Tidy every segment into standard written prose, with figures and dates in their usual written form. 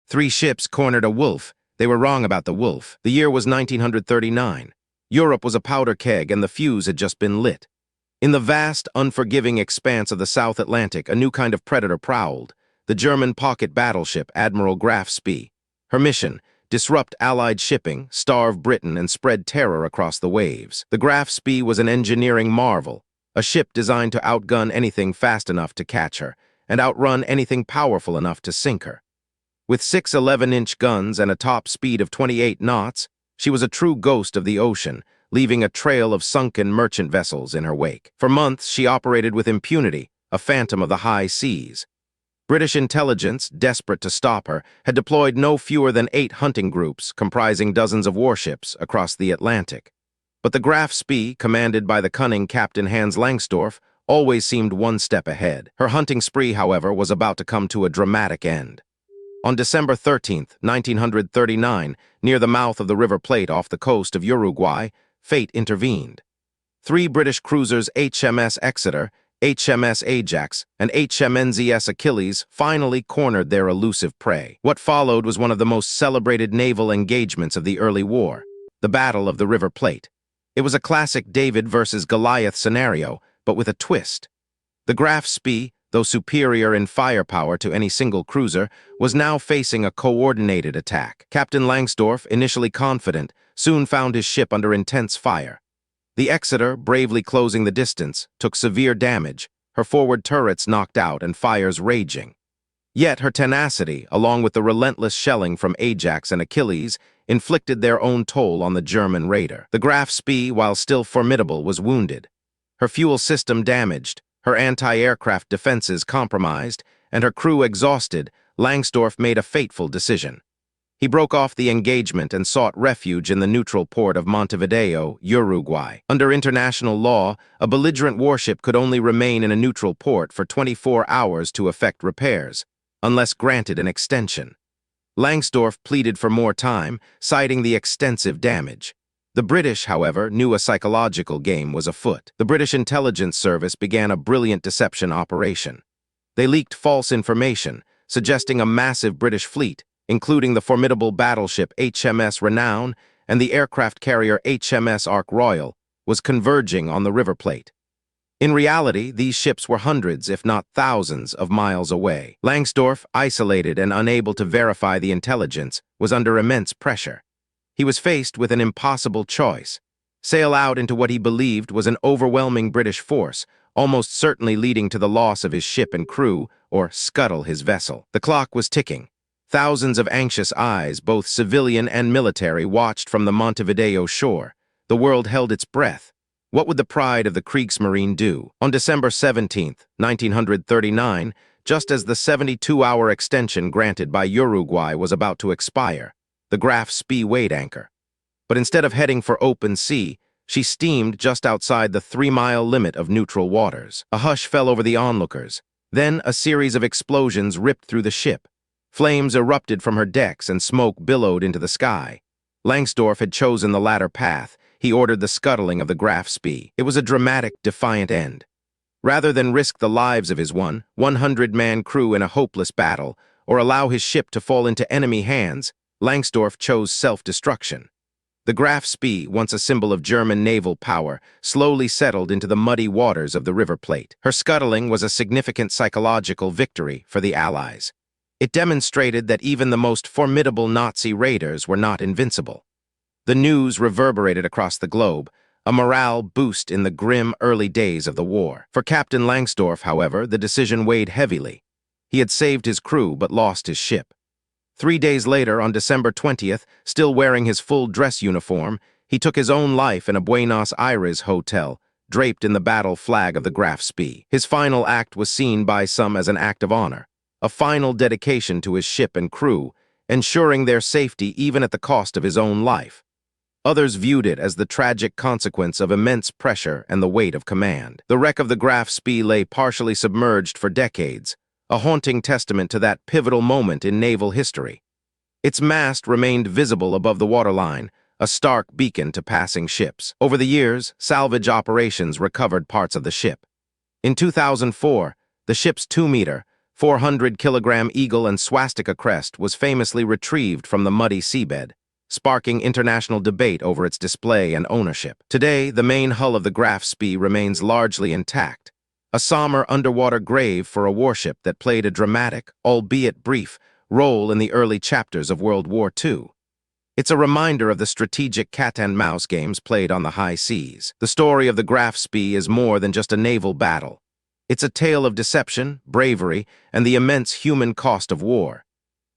Three ships cornered a wolf. They were wrong about the wolf. The year was 1939. Europe was a powder keg and the fuse had just been lit. In the vast, unforgiving expanse of the South Atlantic, a new kind of predator prowled, the German pocket battleship Admiral Graf Spee. Her mission: disrupt Allied shipping, starve Britain, and spread terror across the waves. The Graf Spee was an engineering marvel, a ship designed to outgun anything fast enough to catch her, and outrun anything powerful enough to sink her. With 6 11-inch guns and a top speed of 28 knots, she was a true ghost of the ocean, leaving a trail of sunken merchant vessels in her wake. For months, she operated with impunity, a phantom of the high seas. British intelligence, desperate to stop her, had deployed no fewer than 8 hunting groups comprising dozens of warships across the Atlantic. But the Graf Spee, commanded by the cunning Captain Hans Langsdorff, always seemed one step ahead. Her hunting spree, however, was about to come to a dramatic end. On December 13, 1939, near the mouth of the River Plate off the coast of Uruguay, fate intervened. 3 British cruisers, HMS Exeter, HMS Ajax, and HMNZS Achilles, finally cornered their elusive prey. What followed was one of the most celebrated naval engagements of the early war, the Battle of the River Plate. It was a classic David versus Goliath scenario, but with a twist. The Graf Spee, though superior in firepower to any single cruiser, was now facing a coordinated attack. Captain Langsdorff, initially confident, soon found his ship under intense fire. The Exeter, bravely closing the distance, took severe damage, her forward turrets knocked out and fires raging. Yet her tenacity, along with the relentless shelling from Ajax and Achilles, inflicted their own toll on the German raider. The Graf Spee, while still formidable, was wounded. Her fuel system damaged, her anti-aircraft defenses compromised, and her crew exhausted, Langsdorff made a fateful decision. He broke off the engagement and sought refuge in the neutral port of Montevideo, Uruguay. Under international law, a belligerent warship could only remain in a neutral port for 24 hours to effect repairs, unless granted an extension. Langsdorff pleaded for more time, citing the extensive damage. The British, however, knew a psychological game was afoot. The British intelligence service began a brilliant deception operation. They leaked false information, suggesting a massive British fleet, including the formidable battleship HMS Renown and the aircraft carrier HMS Ark Royal, was converging on the River Plate. In reality, these ships were hundreds, if not thousands, of miles away. Langsdorff, isolated and unable to verify the intelligence, was under immense pressure. He was faced with an impossible choice: sail out into what he believed was an overwhelming British force, almost certainly leading to the loss of his ship and crew, or scuttle his vessel. The clock was ticking. Thousands of anxious eyes, both civilian and military, watched from the Montevideo shore. The world held its breath. What would the pride of the Kriegsmarine do? On December 17, 1939, just as the 72-hour extension granted by Uruguay was about to expire, the Graf Spee weighed anchor. But instead of heading for open sea, she steamed just outside the 3-mile limit of neutral waters. A hush fell over the onlookers. Then a series of explosions ripped through the ship. Flames erupted from her decks and smoke billowed into the sky. Langsdorff had chosen the latter path. He ordered the scuttling of the Graf Spee. It was a dramatic, defiant end. Rather than risk the lives of his 100-man crew in a hopeless battle, or allow his ship to fall into enemy hands, Langsdorff chose self-destruction. The Graf Spee, once a symbol of German naval power, slowly settled into the muddy waters of the River Plate. Her scuttling was a significant psychological victory for the Allies. It demonstrated that even the most formidable Nazi raiders were not invincible. The news reverberated across the globe, a morale boost in the grim early days of the war. For Captain Langsdorff, however, the decision weighed heavily. He had saved his crew but lost his ship. 3 days later, on December 20th, still wearing his full dress uniform, he took his own life in a Buenos Aires hotel, draped in the battle flag of the Graf Spee. His final act was seen by some as an act of honor, a final dedication to his ship and crew, ensuring their safety even at the cost of his own life. Others viewed it as the tragic consequence of immense pressure and the weight of command. The wreck of the Graf Spee lay partially submerged for decades, a haunting testament to that pivotal moment in naval history. Its mast remained visible above the waterline, a stark beacon to passing ships. Over the years, salvage operations recovered parts of the ship. In 2004, the ship's 2-meter, 400-kilogram eagle and swastika crest was famously retrieved from the muddy seabed, sparking international debate over its display and ownership. Today, the main hull of the Graf Spee remains largely intact, a somber underwater grave for a warship that played a dramatic, albeit brief, role in the early chapters of World War II. It's a reminder of the strategic cat-and-mouse games played on the high seas. The story of the Graf Spee is more than just a naval battle. It's a tale of deception, bravery, and the immense human cost of war.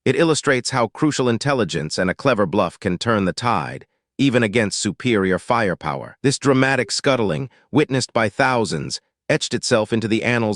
It illustrates how crucial intelligence and a clever bluff can turn the tide, even against superior firepower. This dramatic scuttling, witnessed by thousands, etched itself into the annals